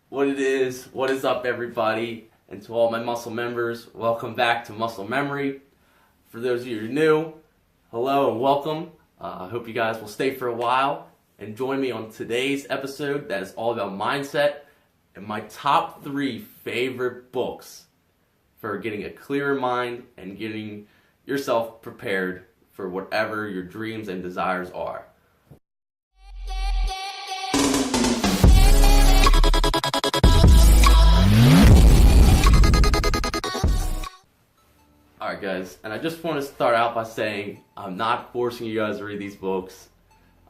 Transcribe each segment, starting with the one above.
What it is, what is up everybody, and to all my Mussel members, welcome back to Mussel Memory. For those of you who are new, hello and welcome. I hope you guys will stay for a while and join me on today's episode that is all about mindset and my top 3 favorite books for getting a clearer mind and getting yourself prepared for whatever your dreams and desires are. Alright guys, and I just want to start out by saying I'm not forcing you guys to read these books.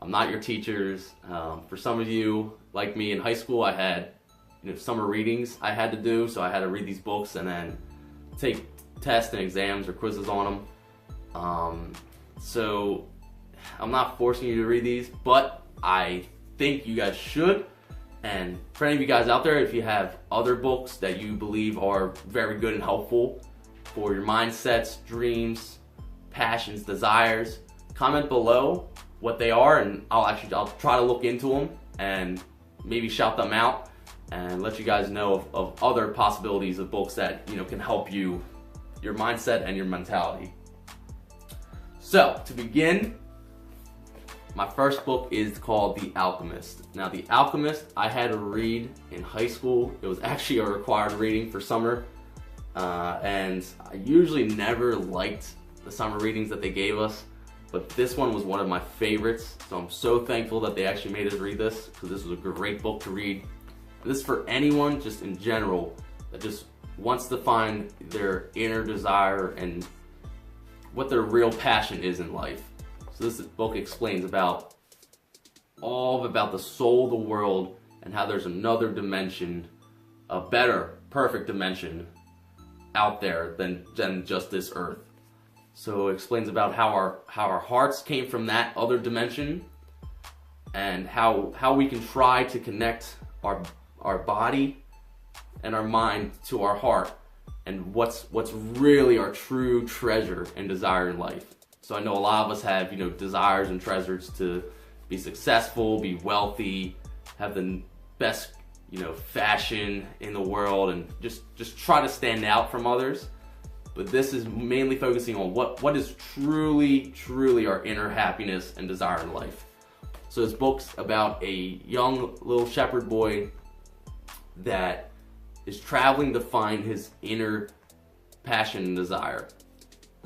I'm not your teachers. For some of you, like me in high school, I had summer readings I had to do, so I had to read these books and then take tests and exams or quizzes on them. So I'm not forcing you to read these, but I think you guys should. And for any of you guys out there, if you have other books that you believe are very good and helpful for your mindsets, dreams, passions, desires, comment below what they are, and I'll try to look into them and maybe shout them out and let you guys know of other possibilities of books that can help you, your mindset and your mentality. So to begin, my first book is called The Alchemist. Now, The Alchemist I had to read in high school. It was actually a required reading for summer. And I usually never liked the summer readings that they gave us, but this one was one of my favorites, so I'm so thankful that they actually made us read this, because this was a great book to read. This is for anyone just in general that just wants to find their inner desire and what their real passion is in life. So this book explains about the soul, the world, and how there's another dimension, a better, perfect dimension out there than just this earth. So it explains about how our hearts came from that other dimension, and how we can try to connect our body and our mind to our heart, and what's really our true treasure and desire in life. So I know a lot of us have desires and treasures to be successful, be wealthy, have the best fashion in the world, and just try to stand out from others. But this is mainly focusing on what is truly our inner happiness and desire in life. So this book's about a young little shepherd boy that is traveling to find his inner passion and desire.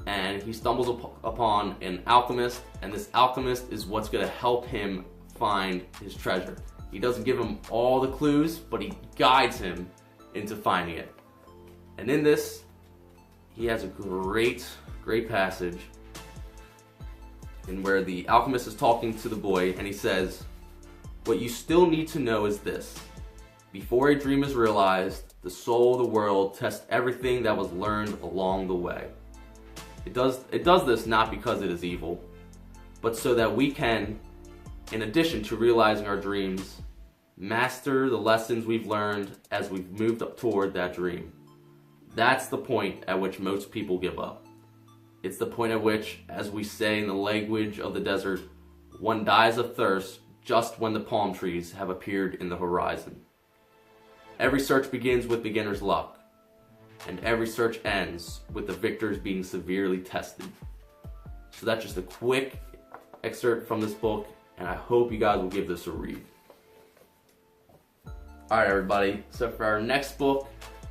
And he stumbles upon an alchemist, and this alchemist is what's going to help him find his treasure. He doesn't give him all the clues, but he guides him into finding it. And in this, he has a great passage in where the alchemist is talking to the boy, and he says, "What you still need to know is this. Before a dream is realized, the soul of the world tests everything that was learned along the way. It does this not because it is evil, but so that we can, in addition to realizing our dreams, master the lessons we've learned as we've moved up toward that dream. That's the point at which most people give up. It's the point at which, as we say in the language of the desert, one dies of thirst just when the palm trees have appeared in the horizon. Every search begins with beginner's luck, and every search ends with the victors being severely tested." So that's just a quick excerpt from this book, and I hope you guys will give this a read. Alright everybody, so for our next book,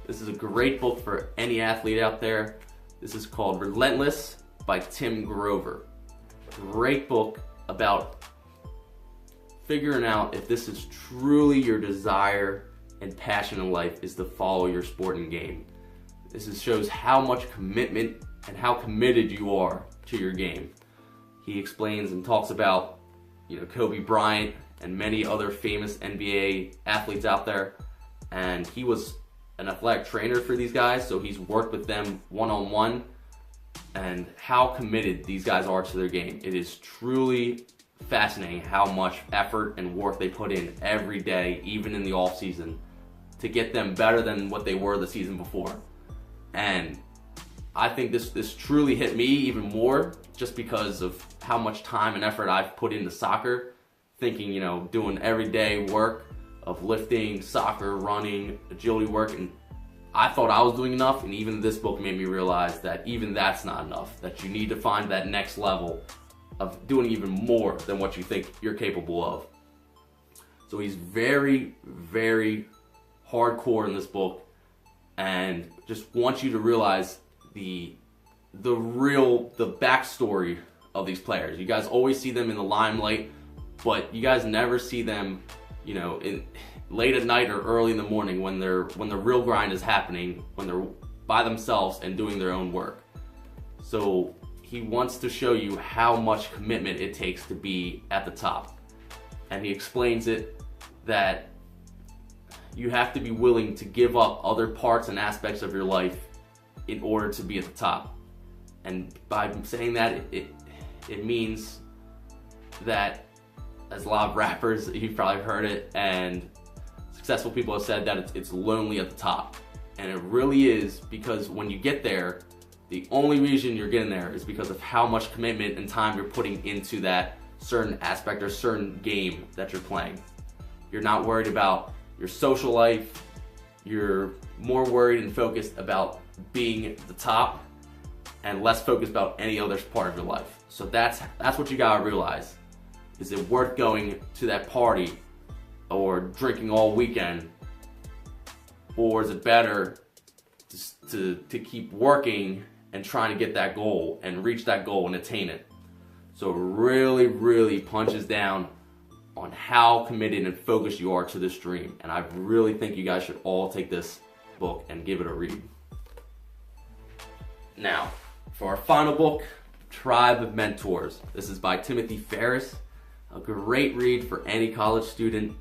this is a great book for any athlete out there. This is called Relentless by Tim Grover. Great book about figuring out if this is truly your desire and passion in life is to follow your sport and game. This shows how much commitment and how committed you are to your game. He explains and talks about Kobe Bryant and many other famous NBA athletes out there, and he was an athletic trainer for these guys, so he's worked with them one-on-one, and how committed these guys are to their game. It is truly fascinating how much effort and work they put in every day, even in the off season, to get them better than what they were the season before. And I think this truly hit me even more just because of how much time and effort I've put into soccer, thinking, doing everyday work of lifting, soccer, running, agility work, and I thought I was doing enough, and even this book made me realize that even that's not enough, that you need to find that next level of doing even more than what you think you're capable of. So he's very, very hardcore in this book, and just wants you to realize the backstory of these players. You guys always see them in the limelight, but you guys never see them, you know, late at night or early in the morning when the real grind is happening, when they're by themselves and doing their own work. So he wants to show you how much commitment it takes to be at the top. And he explains it that you have to be willing to give up other parts and aspects of your life in order to be at the top. And by saying that, it means that, as a lot of rappers, you've probably heard it, and successful people have said that it's lonely at the top. And it really is, because when you get there, the only reason you're getting there is because of how much commitment and time you're putting into that certain aspect or certain game that you're playing. You're not worried about your social life. You're more worried and focused about being at the top and less focused about any other part of your life. So that's what you gotta realize. Is it worth going to that party or drinking all weekend? Or is it better to keep working and trying to get that goal and reach that goal and attain it? So it really, really punches down on how committed and focused you are to this dream. And I really think you guys should all take this book and give it a read. Now, for our final book, Tribe of Mentors. This is by Timothy Ferriss. A great read for any college student,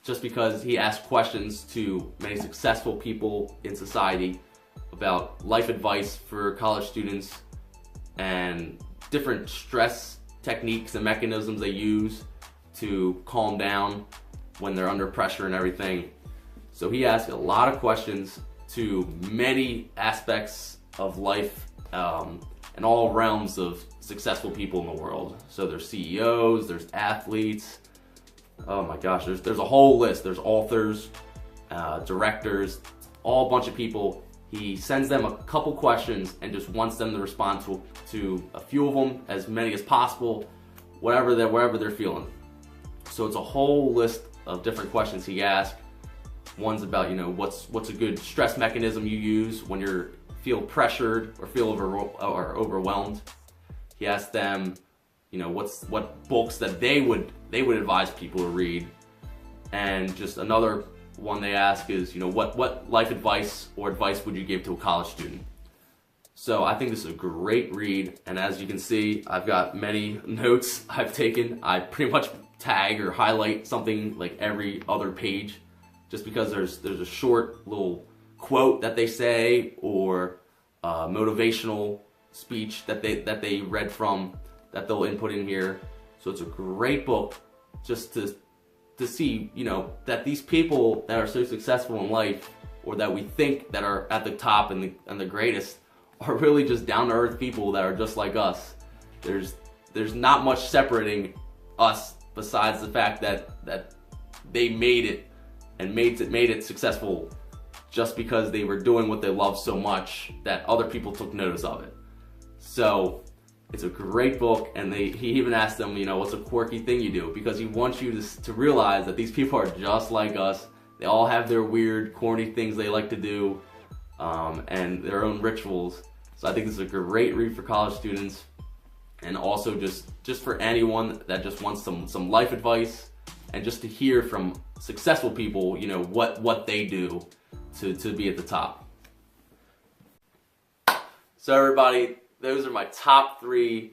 just because he asks questions to many successful people in society about life advice for college students and different stress techniques and mechanisms they use to calm down when they're under pressure and everything. So he asks a lot of questions to many aspects of life and all realms of successful people in the world. So there's CEOs, there's athletes, oh my gosh, there's a whole list. There's authors, directors, all a bunch of people. He sends them a couple questions and just wants them to respond to a few of them, as many as possible, wherever they're feeling. So it's a whole list of different questions he asks. One's about, you know, what's a good stress mechanism you use when you feel pressured or feel overwhelmed. He asks them, you know, what books that they would advise people to read. And just another one they ask is, you know, what life advice or advice would you give to a college student? So I think this is a great read, and as you can see, I've got many notes I've taken. I pretty much tag or highlight something like every other page, just because there's a short little quote that they say or motivational speech that they read from that they'll input in here. So it's a great book just to see, you know, that these people that are so successful in life, or that we think that are at the top and the greatest, are really just down to earth people that are just like us. There's not much separating us besides the fact that they made it and made it successful just because they were doing what they love so much that other people took notice of it. So it's a great book, and he even asked them, you know, what's a quirky thing you do? Because he wants you to realize that these people are just like us. They all have their weird, corny things they like to do, and their own rituals. So I think this is a great read for college students, and also just for anyone that just wants some life advice, and just to hear from successful people, you know, what they do to be at the top. So everybody, those are my top 3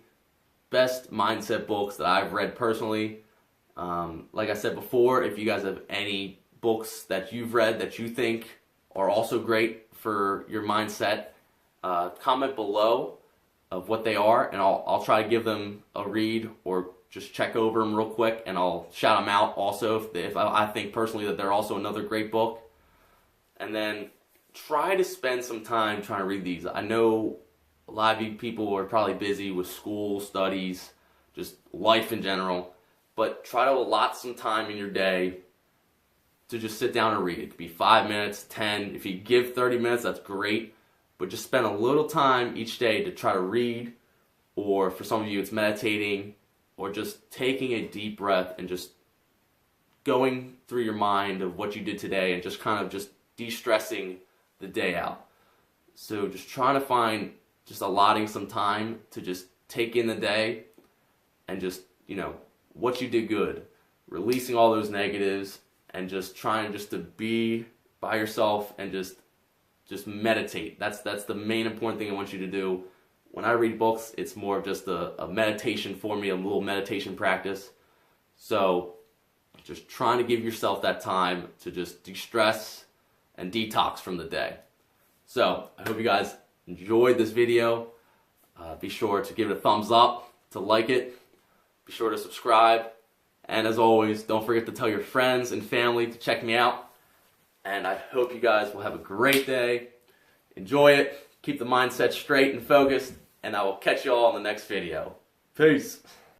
best mindset books that I've read personally. Like I said before, if you guys have any books that you've read that you think are also great for your mindset, comment below of what they are, and I'll try to give them a read or just check over them real quick, and I'll shout them out also if I think personally that they're also another great book. And then try to spend some time trying to read these. I know a lot of you people are probably busy with school, studies, just life in general, but try to allot some time in your day to just sit down and read. It could be 5 minutes, 10. If you give 30 minutes, that's great. But just spend a little time each day to try to read, or for some of you it's meditating, or just taking a deep breath and just going through your mind of what you did today and just kind of just de-stressing the day out. So just trying to find, just allotting some time to just take in the day and just, what you did good, releasing all those negatives, and just trying just to be by yourself and just meditate. That's the main important thing I want you to do. When I read books, it's more of just a meditation for me, a little meditation practice. So just trying to give yourself that time to just de-stress and detox from the day. So I hope you guys enjoyed this video. Be sure to give it a thumbs up, to like it. Be sure to subscribe. And as always, don't forget to tell your friends and family to check me out. And I hope you guys will have a great day. Enjoy it. Keep the mindset straight and focused. And I will catch you all in the next video. Peace.